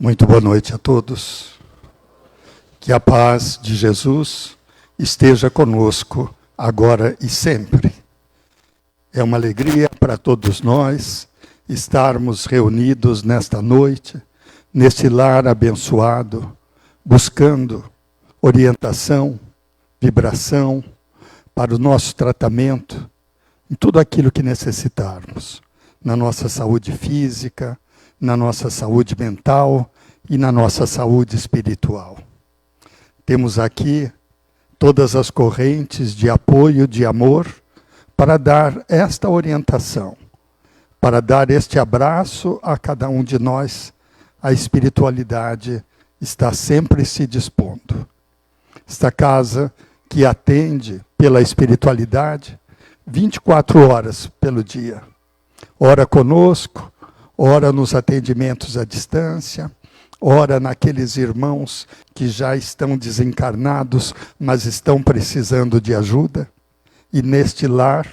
Muito boa noite a todos. Que a paz de Jesus esteja conosco agora e sempre. É uma alegria para todos nós estarmos reunidos nesta noite, neste lar abençoado, buscando orientação, vibração para o nosso tratamento, em tudo aquilo que necessitarmos, na nossa saúde física, na nossa saúde mental e na nossa saúde espiritual. Temos aqui todas as correntes de apoio, de amor, para dar esta orientação, para dar este abraço a cada um de nós. A espiritualidade está sempre se dispondo. Esta casa que atende pela espiritualidade 24 horas pelo dia. Ora conosco, ora nos atendimentos à distância, ora naqueles irmãos que já estão desencarnados, mas estão precisando de ajuda. E neste lar,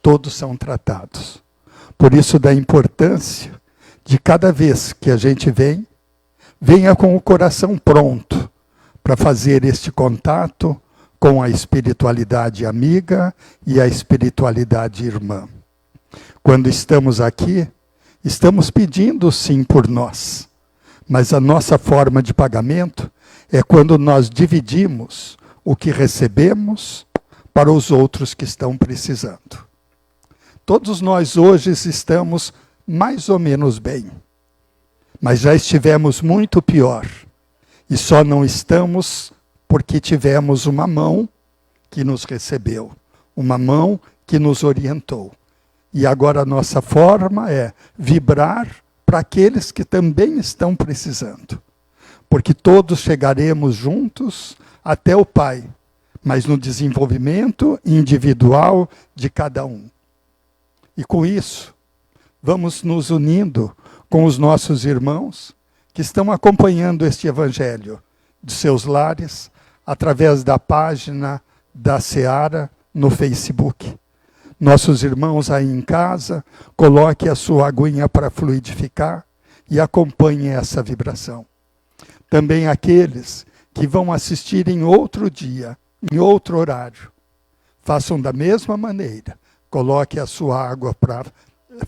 todos são tratados. Por isso, da importância de cada vez que a gente vem, venha com o coração pronto para fazer este contato com a espiritualidade amiga e a espiritualidade irmã. Quando estamos aqui, estamos pedindo sim por nós, mas a nossa forma de pagamento é quando nós dividimos o que recebemos para os outros que estão precisando. Todos nós hoje estamos mais ou menos bem, mas já estivemos muito pior, e só não estamos porque tivemos uma mão que nos recebeu, uma mão que nos orientou. E agora a nossa forma é vibrar para aqueles que também estão precisando. Porque todos chegaremos juntos até o Pai, mas no desenvolvimento individual de cada um. E com isso, vamos nos unindo com os nossos irmãos que estão acompanhando este Evangelho de seus lares, através da página da Seara no Facebook. Nossos irmãos aí em casa, coloque a sua aguinha para fluidificar e acompanhe essa vibração. Também aqueles que vão assistir em outro dia, em outro horário, façam da mesma maneira. Coloque a sua água para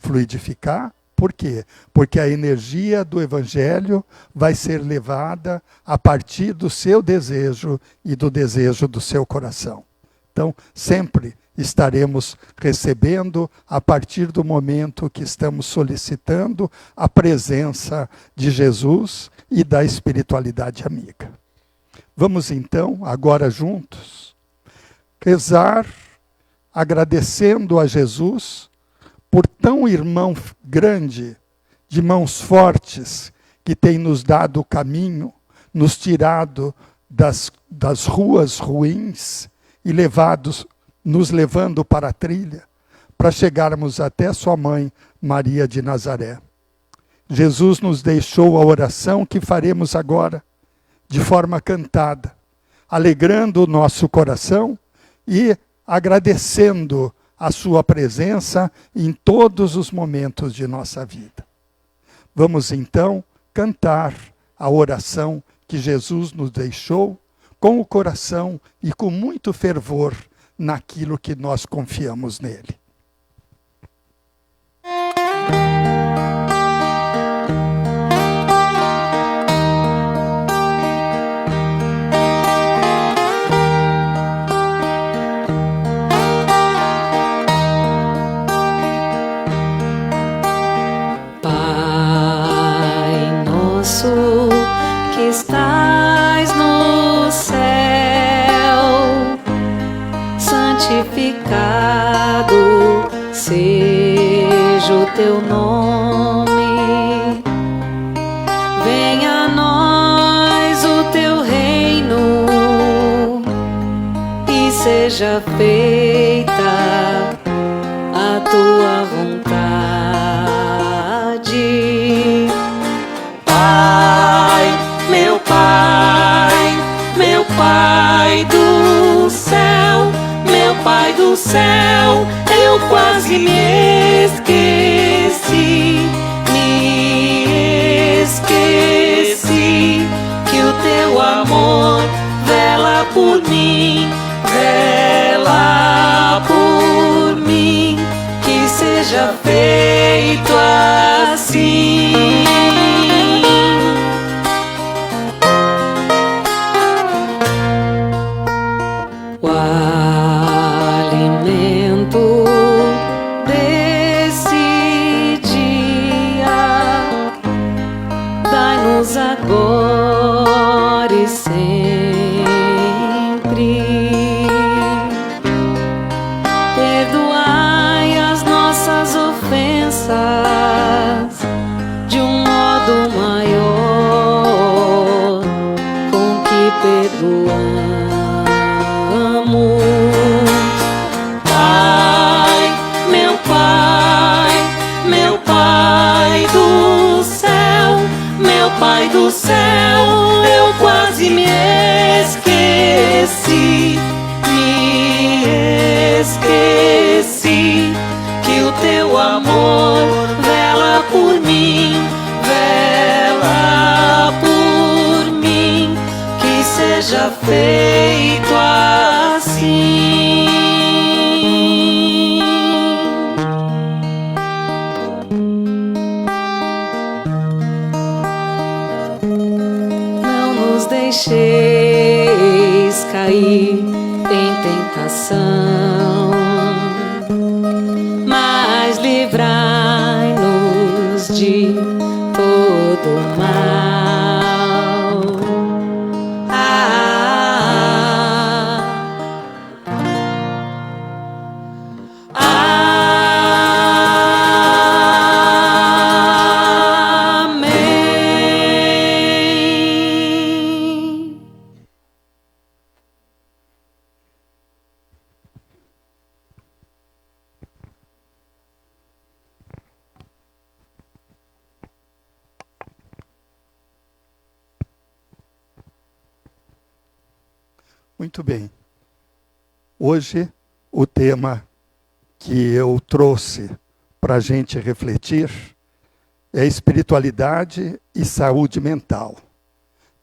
fluidificar. Por quê? Porque a energia do Evangelho vai ser levada a partir do seu desejo e do desejo do seu coração. Então, sempre estaremos recebendo a partir do momento que estamos solicitando a presença de Jesus e da espiritualidade amiga. Vamos então, agora juntos, rezar agradecendo a Jesus por tão irmão grande, de mãos fortes, que tem nos dado o caminho, nos tirado das ruas ruins e nos levando para a trilha, para chegarmos até sua mãe, Maria de Nazaré. Jesus nos deixou a oração que faremos agora, de forma cantada, alegrando o nosso coração e agradecendo a sua presença em todos os momentos de nossa vida. Vamos então cantar a oração que Jesus nos deixou com o coração e com muito fervor naquilo que nós confiamos nele. Pai nosso que estás no céu, santificado seja o teu nome. Venha a nós o teu reino e seja feita a tua vontade. Pai, meu Pai, meu Pai do céu, meu Pai do céu, eu quase me esqueci, me esqueci. agora e sempre. Perdoai as nossas ofensas de um modo maior com que perdoamos. Pai, meu Pai, meu Pai do céu, meu Pai do céu, eu quase me esqueci que o teu amor vela por mim, que seja feito assim. Não nos deixeis cair em tentação, mas livrai-nos de todo mal. Amém. Muito bem. Hoje, o tema que eu trouxe para a gente refletir é espiritualidade e saúde mental,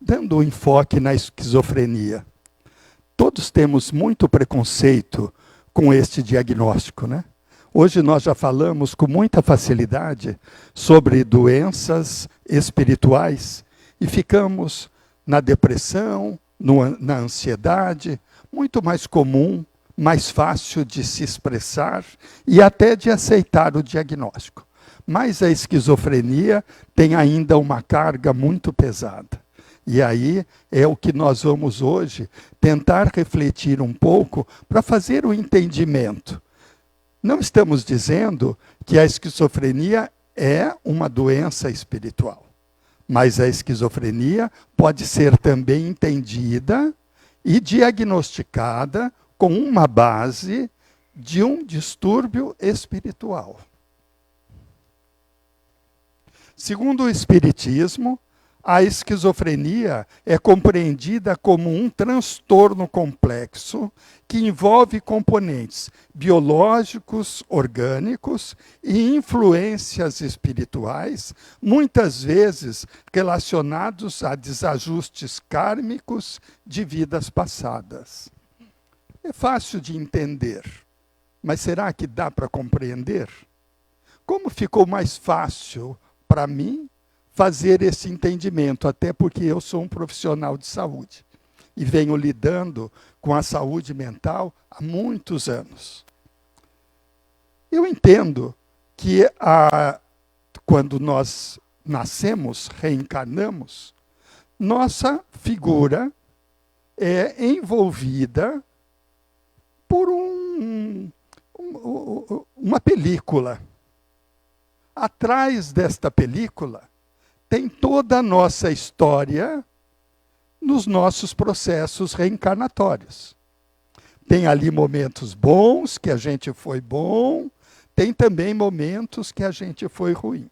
dando um enfoque na esquizofrenia. Todos temos muito preconceito com este diagnóstico, né? Hoje nós já falamos com muita facilidade sobre doenças espirituais e ficamos na depressão, na ansiedade, muito mais comum, mais fácil de se expressar e até de aceitar o diagnóstico. Mas a esquizofrenia tem ainda uma carga muito pesada. E aí é o que nós vamos hoje tentar refletir um pouco para fazer o entendimento. Não estamos dizendo que a esquizofrenia é uma doença espiritual. Mas a esquizofrenia pode ser também entendida e diagnosticada com uma base de um distúrbio espiritual. Segundo o Espiritismo, a esquizofrenia é compreendida como um transtorno complexo que envolve componentes biológicos, orgânicos e influências espirituais, muitas vezes relacionados a desajustes kármicos de vidas passadas. É fácil de entender, mas será que dá para compreender? Como ficou mais fácil para mim fazer esse entendimento, até porque eu sou um profissional de saúde e venho lidando com a saúde mental há muitos anos. Eu entendo que quando nós nascemos, reencarnamos, nossa figura é envolvida por uma película. Atrás desta película tem toda a nossa história nos nossos processos reencarnatórios. Tem ali momentos bons, que a gente foi bom, tem também momentos que a gente foi ruim.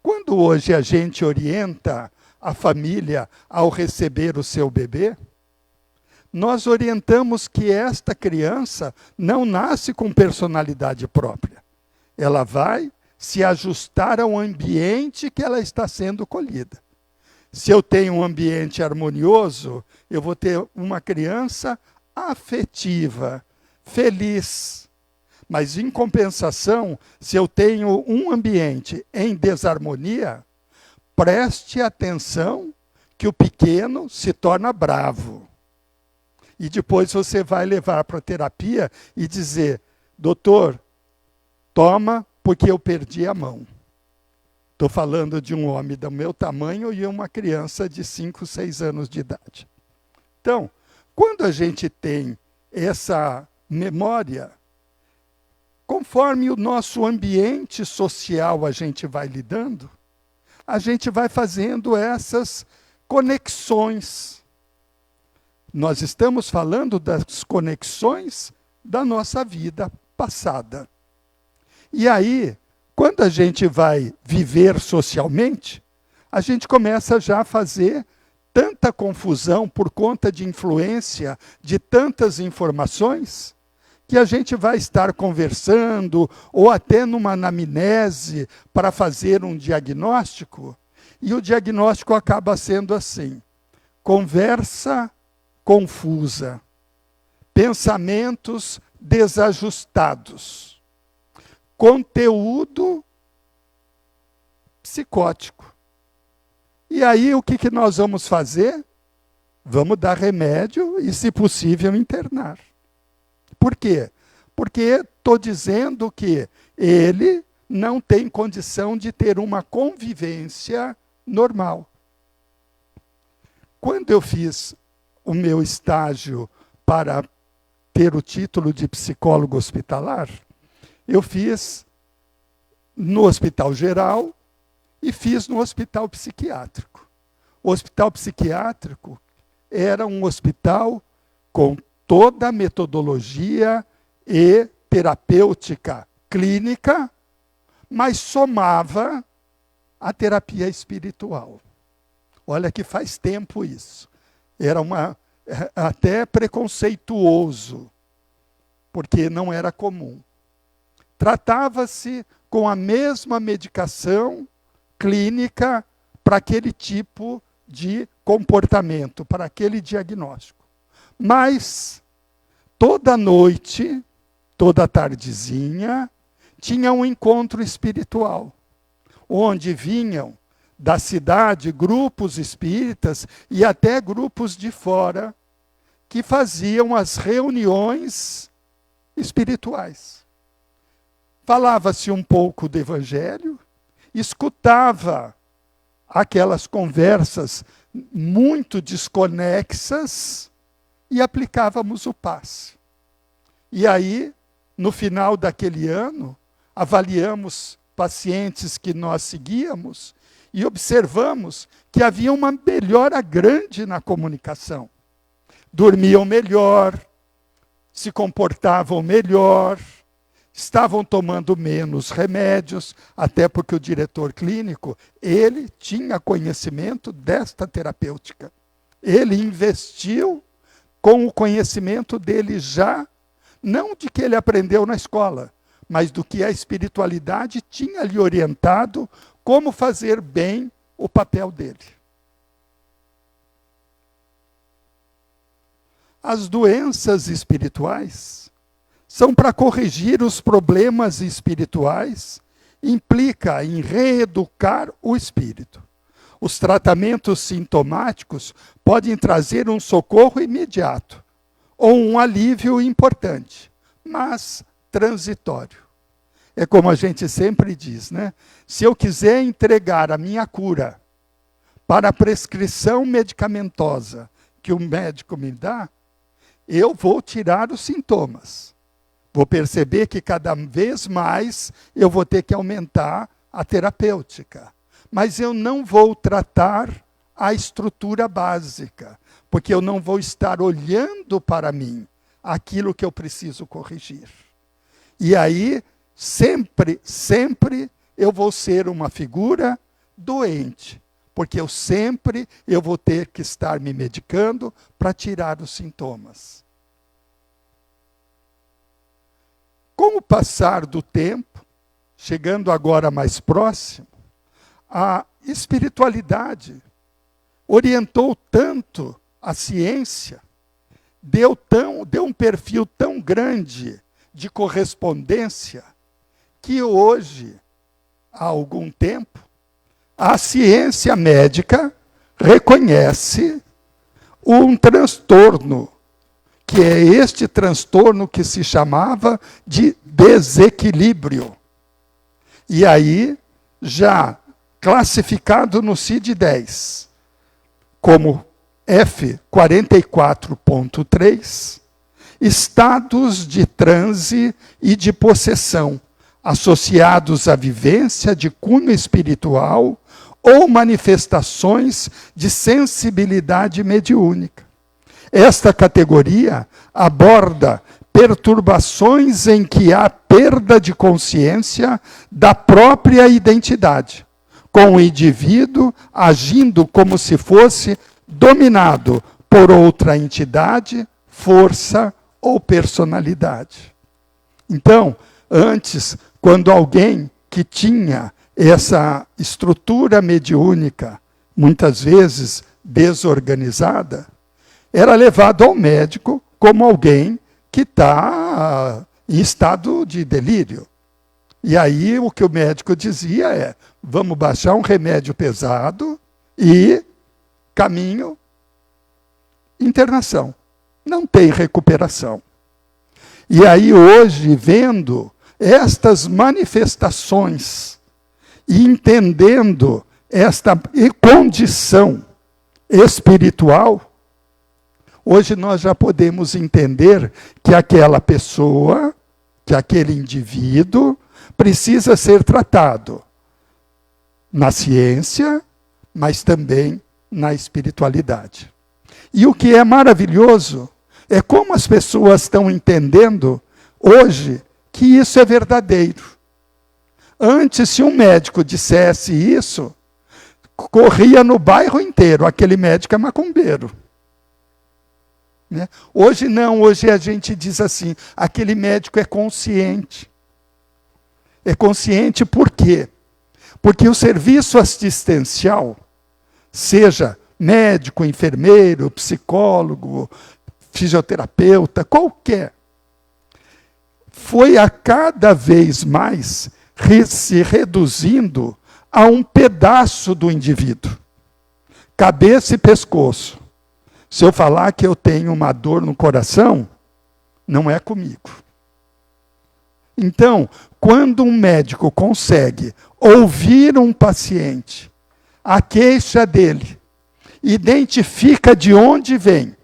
Quando hoje a gente orienta a família ao receber o seu bebê, nós orientamos que esta criança não nasce com personalidade própria. Ela vai se ajustar ao ambiente que ela está sendo colhida. Se eu tenho um ambiente harmonioso, eu vou ter uma criança afetiva, feliz. Mas, em compensação, se eu tenho um ambiente em desarmonia, preste atenção que o pequeno se torna bravo. E depois você vai levar para a terapia e dizer, doutor, toma porque eu perdi a mão. Estou falando de um homem do meu tamanho e uma criança de 5, 6 anos de idade. Então, quando a gente tem essa memória, conforme o nosso ambiente social a gente vai lidando, a gente vai fazendo essas conexões. Nós estamos falando das conexões da nossa vida passada. E aí, quando a gente vai viver socialmente, a gente começa já a fazer tanta confusão por conta de influência de tantas informações, que a gente vai estar conversando, ou até numa anamnese, para fazer um diagnóstico, e o diagnóstico acaba sendo assim: conversa confusa, pensamentos desajustados, conteúdo psicótico. E aí o que nós vamos fazer? Vamos dar remédio e, se possível, internar. Por quê? Porque estou dizendo que ele não tem condição de ter uma convivência normal. Quando eu fiz o meu estágio para ter o título de psicólogo hospitalar, eu fiz no Hospital Geral e fiz no Hospital Psiquiátrico. O Hospital Psiquiátrico era um hospital com toda a metodologia e terapêutica clínica, mas somava a terapia espiritual. Olha que faz tempo isso. Era até preconceituoso, porque não era comum. Tratava-se com a mesma medicação clínica para aquele tipo de comportamento, para aquele diagnóstico. Mas, toda noite, toda tardezinha, tinha um encontro espiritual, onde vinham da cidade grupos espíritas e até grupos de fora, que faziam as reuniões espirituais. Falava-se um pouco do Evangelho, escutava aquelas conversas muito desconexas e aplicávamos o passe. E aí, no final daquele ano, avaliamos pacientes que nós seguíamos e observamos que havia uma melhora grande na comunicação. Dormiam melhor, se comportavam melhor, estavam tomando menos remédios, até porque o diretor clínico, ele tinha conhecimento desta terapêutica. Ele investiu com o conhecimento dele já, não de que ele aprendeu na escola, mas do que a espiritualidade tinha lhe orientado como fazer bem o papel dele. As doenças espirituais são para corrigir os problemas espirituais, implica em reeducar o espírito. Os tratamentos sintomáticos podem trazer um socorro imediato ou um alívio importante, mas transitório. É como a gente sempre diz, né? Se eu quiser entregar a minha cura para a prescrição medicamentosa que o médico me dá, eu vou tirar os sintomas. Vou perceber que cada vez mais eu vou ter que aumentar a terapêutica. Mas eu não vou tratar a estrutura básica, porque eu não vou estar olhando para mim aquilo que eu preciso corrigir. E aí, sempre eu vou ser uma figura doente, porque eu vou ter que estar me medicando para tirar os sintomas. Com o passar do tempo, chegando agora mais próximo, a espiritualidade orientou tanto a ciência, deu um perfil tão grande de correspondência, que hoje, há algum tempo, a ciência médica reconhece um transtorno, que é este transtorno que se chamava de desequilíbrio. E aí, já classificado no CID-10 como F44.3, estados de transe e de possessão, associados à vivência de cunho espiritual ou manifestações de sensibilidade mediúnica. Esta categoria aborda perturbações em que há perda de consciência da própria identidade, com o indivíduo agindo como se fosse dominado por outra entidade, força ou personalidade. Então, antes, quando alguém que tinha essa estrutura mediúnica, muitas vezes desorganizada, era levado ao médico como alguém que está em estado de delírio. E aí o que o médico dizia é, vamos baixar um remédio pesado e caminho, internação. Não tem recuperação. E aí hoje, vendo estas manifestações e entendendo esta condição espiritual, hoje nós já podemos entender que aquela pessoa, que aquele indivíduo, precisa ser tratado na ciência, mas também na espiritualidade. E o que é maravilhoso é como as pessoas estão entendendo hoje que isso é verdadeiro. Antes, se um médico dissesse isso, corria no bairro inteiro, aquele médico é macumbeiro. Né? Hoje não, hoje a gente diz assim, aquele médico é consciente. É consciente por quê? Porque o serviço assistencial, seja médico, enfermeiro, psicólogo, fisioterapeuta, qualquer, foi a cada vez mais se reduzindo a um pedaço do indivíduo. Cabeça e pescoço. Se eu falar que eu tenho uma dor no coração, não é comigo. Então, quando um médico consegue ouvir um paciente, a queixa dele, identifica de onde vem,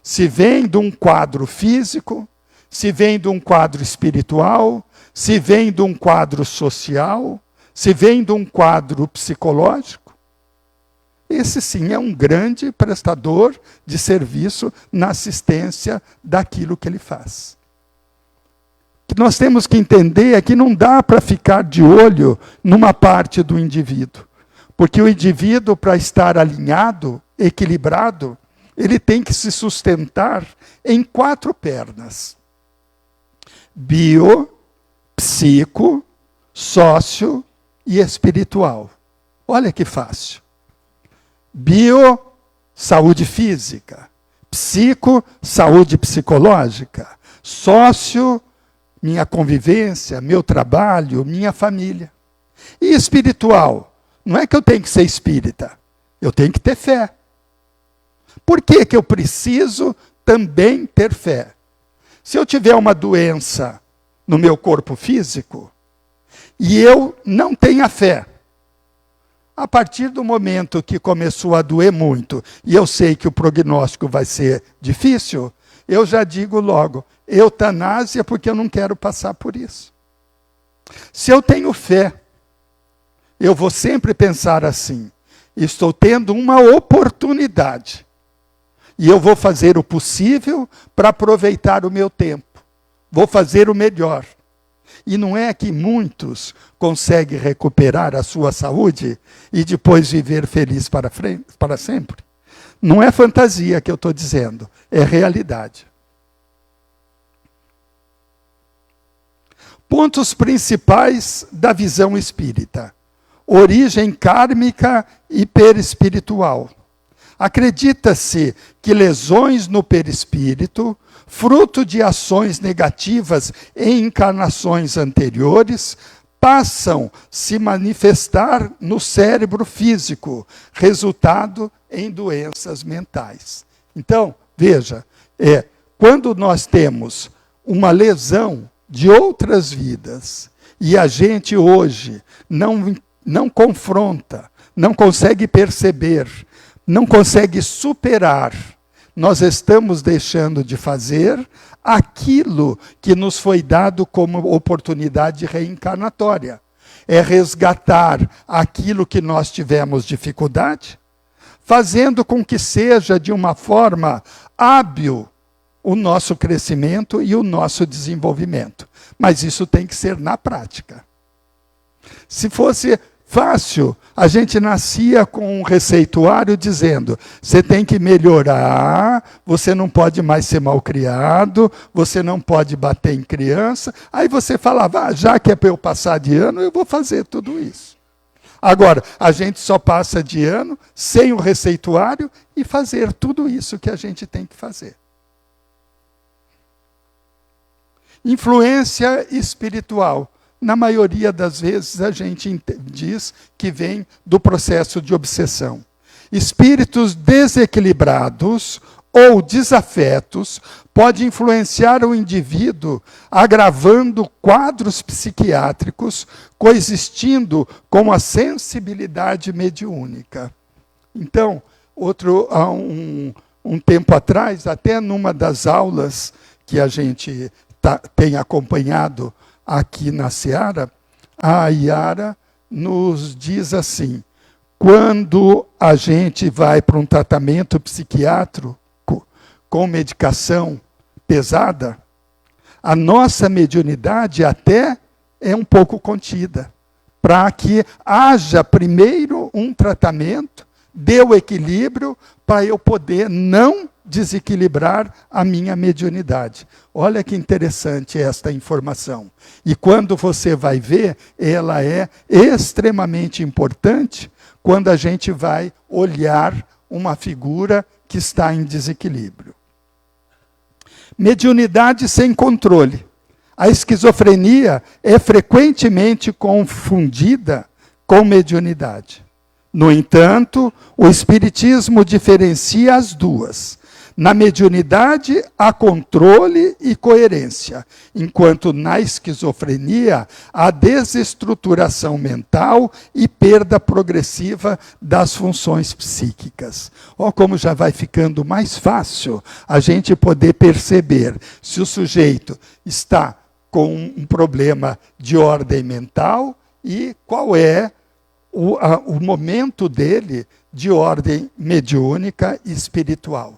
se vem de um quadro físico, se vem de um quadro espiritual, se vem de um quadro social, se vem de um quadro psicológico, esse sim é um grande prestador de serviço na assistência daquilo que ele faz. O que nós temos que entender é que não dá para ficar de olho numa parte do indivíduo. Porque o indivíduo, para estar alinhado, equilibrado, ele tem que se sustentar em 4 pernas. Bio, psico, sócio e espiritual. Olha que fácil. Bio, saúde física. Psico, saúde psicológica. Sócio, minha convivência, meu trabalho, minha família. E espiritual? Não é que eu tenho que ser espírita. Eu tenho que ter fé. Por que que eu preciso também ter fé? Se eu tiver uma doença no meu corpo físico e eu não tenho a fé, a partir do momento que começou a doer muito e eu sei que o prognóstico vai ser difícil, eu já digo logo, eutanásia, porque eu não quero passar por isso. Se eu tenho fé, eu vou sempre pensar assim, estou tendo uma oportunidade e eu vou fazer o possível para aproveitar o meu tempo. Vou fazer o melhor. E não é que muitos conseguem recuperar a sua saúde e depois viver feliz para sempre? Não é fantasia que eu estou dizendo, é realidade. Pontos principais da visão espírita. Origem kármica e perispiritual. Acredita-se que lesões no perispírito, fruto de ações negativas em encarnações anteriores, passam a se manifestar no cérebro físico, resultado em doenças mentais. Então, veja, quando nós temos uma lesão de outras vidas, e a gente hoje não não confronta, não consegue perceber, não consegue superar, nós estamos deixando de fazer aquilo que nos foi dado como oportunidade reencarnatória. É resgatar aquilo que nós tivemos dificuldade, fazendo com que seja de uma forma hábil o nosso crescimento e o nosso desenvolvimento. Mas isso tem que ser na prática. Se fosse fácil, a gente nascia com um receituário dizendo: você tem que melhorar, você não pode mais ser malcriado, você não pode bater em criança. Aí você falava: já que é para eu passar de ano, eu vou fazer tudo isso. Agora, a gente só passa de ano sem o receituário e fazer tudo isso que a gente tem que fazer. Influência espiritual. Na maioria das vezes, a gente diz que vem do processo de obsessão. Espíritos desequilibrados ou desafetos podem influenciar o indivíduo, agravando quadros psiquiátricos, coexistindo com a sensibilidade mediúnica. Então, há um tempo atrás, até numa das aulas que a gente tem acompanhado aqui na Seara, a Yara nos diz assim: quando a gente vai para um tratamento psiquiátrico com medicação pesada, a nossa mediunidade até é um pouco contida, para que haja primeiro um tratamento, dê o equilíbrio, para eu poder não desequilibrar a minha mediunidade. Olha que interessante esta informação. E quando você vai ver, ela é extremamente importante quando a gente vai olhar uma figura que está em desequilíbrio. Mediunidade sem controle. A esquizofrenia é frequentemente confundida com mediunidade. No entanto, o Espiritismo diferencia as duas. Na mediunidade, há controle e coerência, enquanto na esquizofrenia, há desestruturação mental e perda progressiva das funções psíquicas. Olha como já vai ficando mais fácil a gente poder perceber se o sujeito está com um problema de ordem mental e qual é o momento dele de ordem mediúnica e espiritual.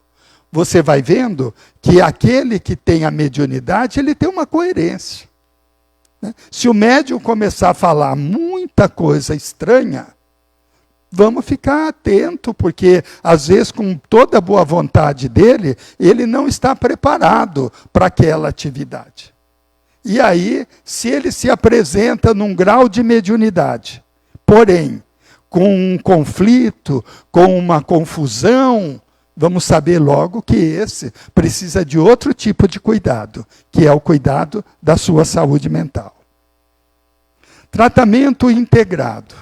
Você vai vendo que aquele que tem a mediunidade, ele tem uma coerência. Se o médium começar a falar muita coisa estranha, vamos ficar atento, porque às vezes com toda a boa vontade dele, ele não está preparado para aquela atividade. E aí, se ele se apresenta num grau de mediunidade, porém, com um conflito, com uma confusão, vamos saber logo que esse precisa de outro tipo de cuidado, que é o cuidado da sua saúde mental. Tratamento integrado.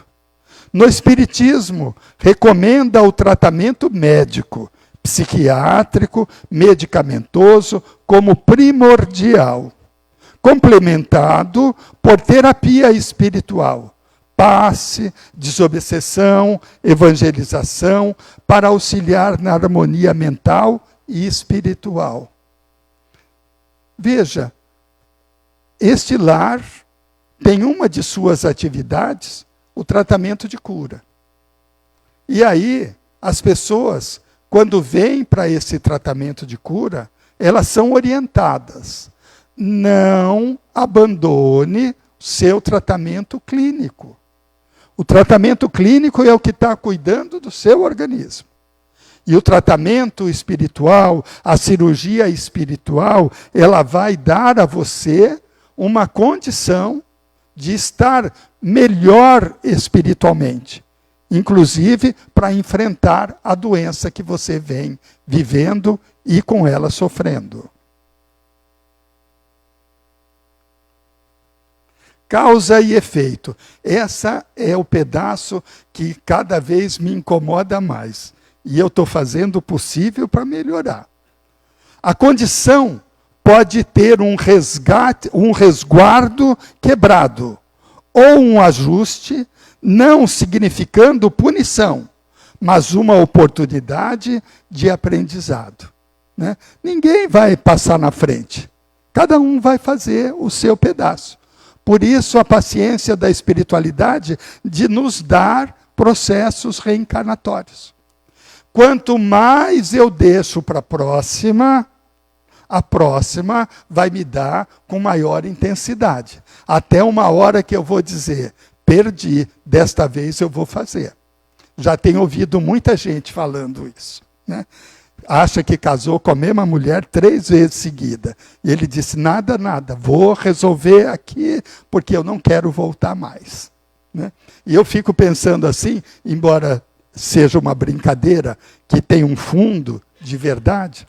No Espiritismo, recomenda o tratamento médico, psiquiátrico, medicamentoso, como primordial, complementado por terapia espiritual, passe, desobsessão, evangelização, para auxiliar na harmonia mental e espiritual. Veja, este lar tem uma de suas atividades, o tratamento de cura. E aí, as pessoas, quando vêm para esse tratamento de cura, elas são orientadas. Não abandone seu tratamento clínico. O tratamento clínico é o que está cuidando do seu organismo. E o tratamento espiritual, a cirurgia espiritual, ela vai dar a você uma condição de estar melhor espiritualmente. Inclusive para enfrentar a doença que você vem vivendo e com ela sofrendo. Causa e efeito. Essa é o pedaço que cada vez me incomoda mais. E eu estou fazendo o possível para melhorar. A condição pode ter um resguardo quebrado, ou um ajuste não significando punição, mas uma oportunidade de aprendizado. Né? Ninguém vai passar na frente. Cada um vai fazer o seu pedaço. Por isso, a paciência da espiritualidade de nos dar processos reencarnatórios. Quanto mais eu deixo para a próxima vai me dar com maior intensidade. Até uma hora que eu vou dizer, perdi, desta vez eu vou fazer. Já tenho ouvido muita gente falando isso. Né? Acha que casou com a mesma mulher 3 vezes seguida. E ele disse, nada, vou resolver aqui, porque eu não quero voltar mais. Né? E eu fico pensando assim, embora seja uma brincadeira, que tem um fundo de verdade.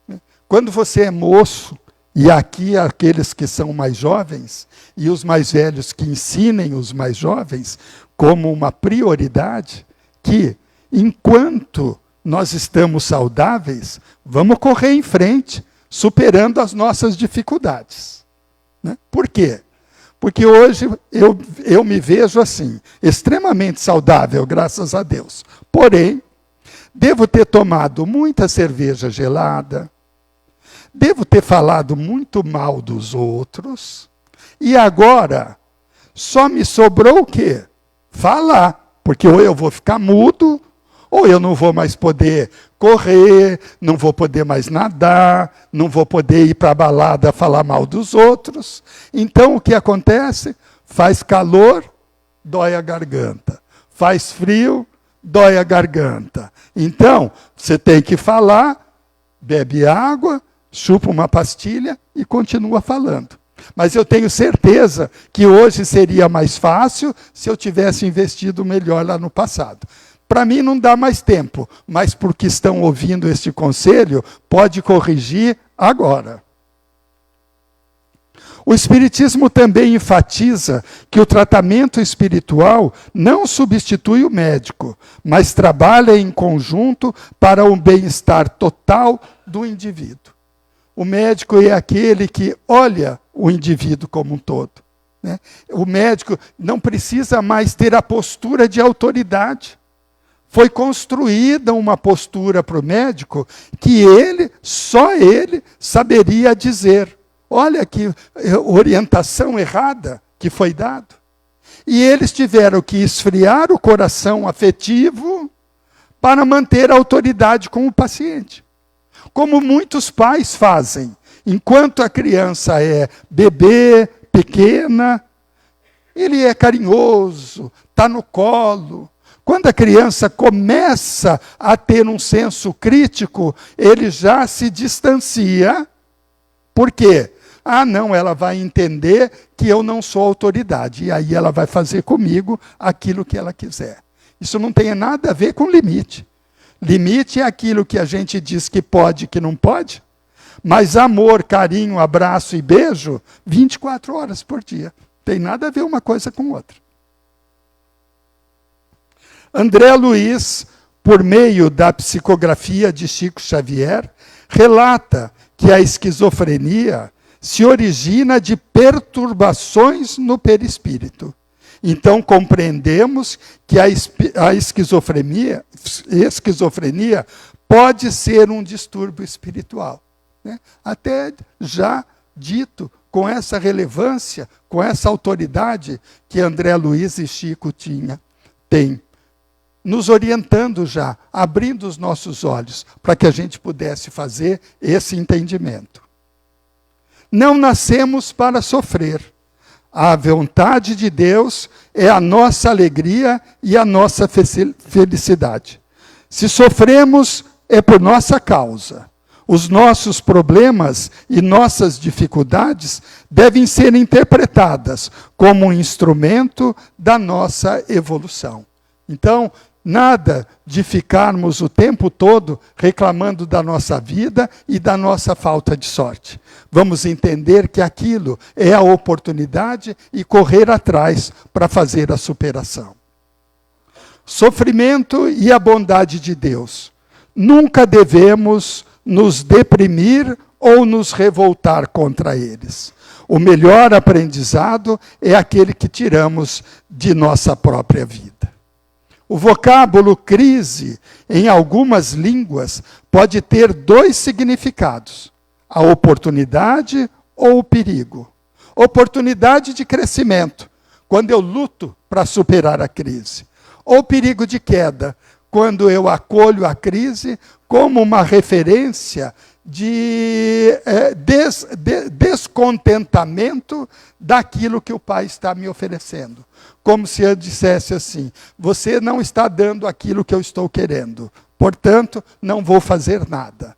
Né? Quando você é moço, e aqui aqueles que são mais jovens, e os mais velhos que ensinem os mais jovens, como uma prioridade, que enquanto nós estamos saudáveis, vamos correr em frente, superando as nossas dificuldades. Né? Por quê? Porque hoje eu me vejo assim, extremamente saudável, graças a Deus. Porém, devo ter tomado muita cerveja gelada, devo ter falado muito mal dos outros, e agora só me sobrou o quê? Falar, porque ou eu vou ficar mudo, ou eu não vou mais poder correr, não vou poder mais nadar, não vou poder ir para a balada falar mal dos outros. Então, o que acontece? Faz calor, dói a garganta. Faz frio, dói a garganta. Então, você tem que falar, bebe água, chupa uma pastilha e continua falando. Mas eu tenho certeza que hoje seria mais fácil se eu tivesse investido melhor lá no passado. Para mim não dá mais tempo, mas porque estão ouvindo este conselho, pode corrigir agora. O Espiritismo também enfatiza que o tratamento espiritual não substitui o médico, mas trabalha em conjunto para o bem-estar total do indivíduo. O médico é aquele que olha o indivíduo como um todo. Né? O médico não precisa mais ter a postura de autoridade. Foi construída uma postura para o médico que só ele, saberia dizer. Olha que orientação errada que foi dada. E eles tiveram que esfriar o coração afetivo para manter a autoridade com o paciente. Como muitos pais fazem. Enquanto a criança é bebê, pequena, ele é carinhoso, está no colo. Quando a criança começa a ter um senso crítico, ele já se distancia. Por quê? Não, ela vai entender que eu não sou autoridade. E aí ela vai fazer comigo aquilo que ela quiser. Isso não tem nada a ver com limite. Limite é aquilo que a gente diz que pode e que não pode. Mas amor, carinho, abraço e beijo, 24 horas por dia. Tem nada a ver uma coisa com outra. André Luiz, por meio da psicografia de Chico Xavier, relata que a esquizofrenia se origina de perturbações no perispírito. Então, compreendemos que a esquizofrenia pode ser um distúrbio espiritual. Né? Até já dito com essa relevância, com essa autoridade que André Luiz e Chico têm. Nos orientando já, abrindo os nossos olhos, para que a gente pudesse fazer esse entendimento. Não nascemos para sofrer. A vontade de Deus é a nossa alegria e a nossa felicidade. Se sofremos, é por nossa causa. Os nossos problemas e nossas dificuldades devem ser interpretadas como um instrumento da nossa evolução. Então, nada de ficarmos o tempo todo reclamando da nossa vida e da nossa falta de sorte. Vamos entender que aquilo é a oportunidade e correr atrás para fazer a superação. Sofrimento e a bondade de Deus. Nunca devemos nos deprimir ou nos revoltar contra eles. O melhor aprendizado é aquele que tiramos de nossa própria vida. O vocábulo crise, em algumas línguas, pode ter dois significados: a oportunidade ou o perigo. Oportunidade de crescimento, quando eu luto para superar a crise. Ou perigo de queda, quando eu acolho a crise como uma referência de descontentamento daquilo que o Pai está me oferecendo. Como se eu dissesse assim: você não está dando aquilo que eu estou querendo, portanto, não vou fazer nada.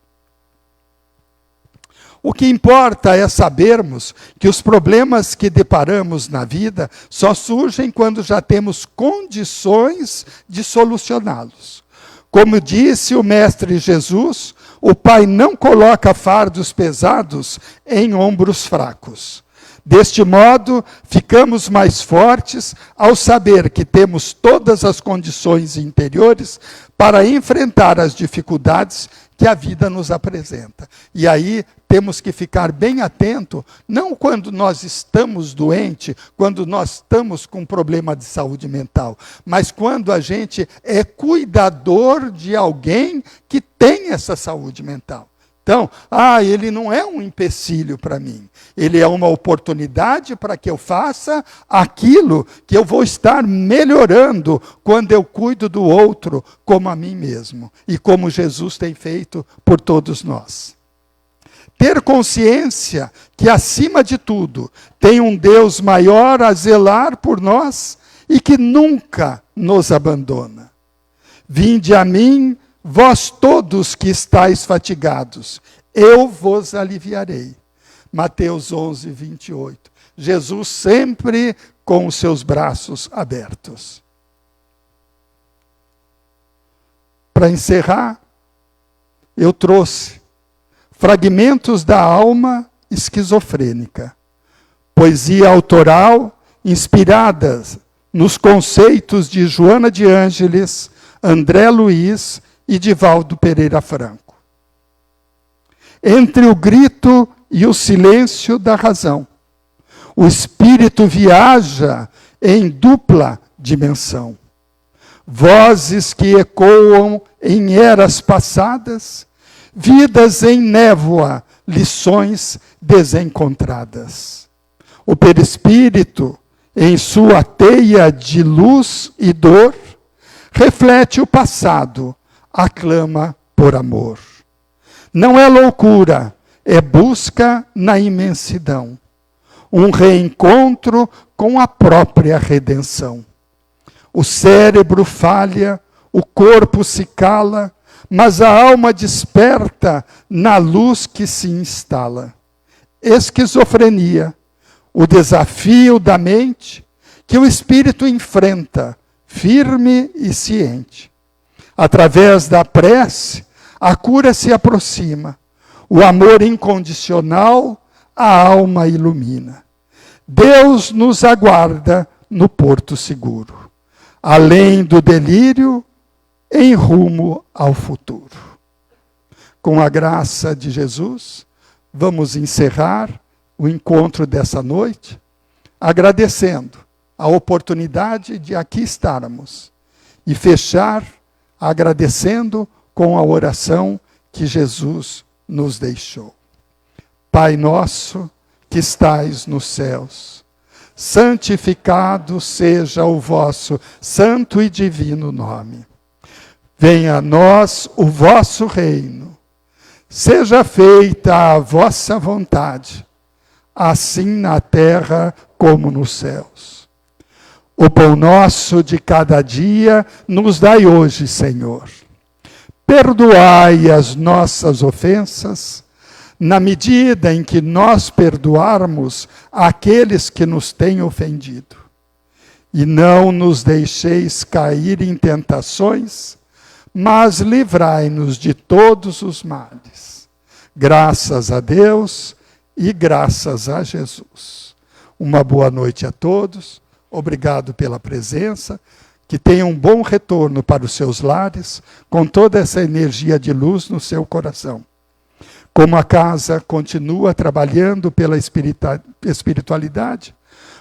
O que importa é sabermos que os problemas que deparamos na vida só surgem quando já temos condições de solucioná-los. Como disse o Mestre Jesus, o Pai não coloca fardos pesados em ombros fracos. Deste modo, ficamos mais fortes ao saber que temos todas as condições interiores para enfrentar as dificuldades que a vida nos apresenta. E aí temos que ficar bem atento, não quando nós estamos doentes, quando nós estamos com problema de saúde mental, mas quando a gente é cuidador de alguém que tem essa saúde mental. Então, ele não é um empecilho para mim. Ele é uma oportunidade para que eu faça aquilo que eu vou estar melhorando quando eu cuido do outro como a mim mesmo. E como Jesus tem feito por todos nós. Ter consciência que, acima de tudo, tem um Deus maior a zelar por nós e que nunca nos abandona. Vinde a mim, vós todos que estáis fatigados, eu vos aliviarei. Mateus 11, 28. Jesus sempre com os seus braços abertos. Para encerrar, eu trouxe fragmentos da alma esquizofrênica, poesia autoral inspiradas nos conceitos de Joana de Ângeles, André Luiz e Divaldo Pereira Franco. Entre o grito e o silêncio da razão, o espírito viaja em dupla dimensão. Vozes que ecoam em eras passadas, vidas em névoa, lições desencontradas. O perispírito, em sua teia de luz e dor, reflete o passado, aclama por amor. Não é loucura, é busca na imensidão. Um reencontro com a própria redenção. O cérebro falha, o corpo se cala, mas a alma desperta na luz que se instala. Esquizofrenia, o desafio da mente que o espírito enfrenta, firme e ciente. Através da prece, a cura se aproxima. O amor incondicional, a alma ilumina. Deus nos aguarda no porto seguro. Além do delírio, em rumo ao futuro. Com a graça de Jesus, vamos encerrar o encontro dessa noite, agradecendo a oportunidade de aqui estarmos e fechar agradecendo com a oração que Jesus nos deixou. Pai nosso que estais nos céus, santificado seja o vosso santo e divino nome. Venha a nós o vosso reino. Seja feita a vossa vontade, assim na terra como nos céus. O pão nosso de cada dia nos dai hoje, Senhor. Perdoai as nossas ofensas, na medida em que nós perdoarmos aqueles que nos têm ofendido. E não nos deixeis cair em tentações, mas livrai-nos de todos os males. Graças a Deus e graças a Jesus. Uma boa noite a todos. Obrigado pela presença. Que tenham um bom retorno para os seus lares, com toda essa energia de luz no seu coração. Como a casa continua trabalhando pela espiritualidade,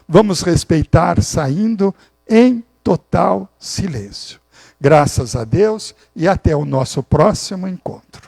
vamos respeitar saindo em total silêncio. Graças a Deus e até o nosso próximo encontro.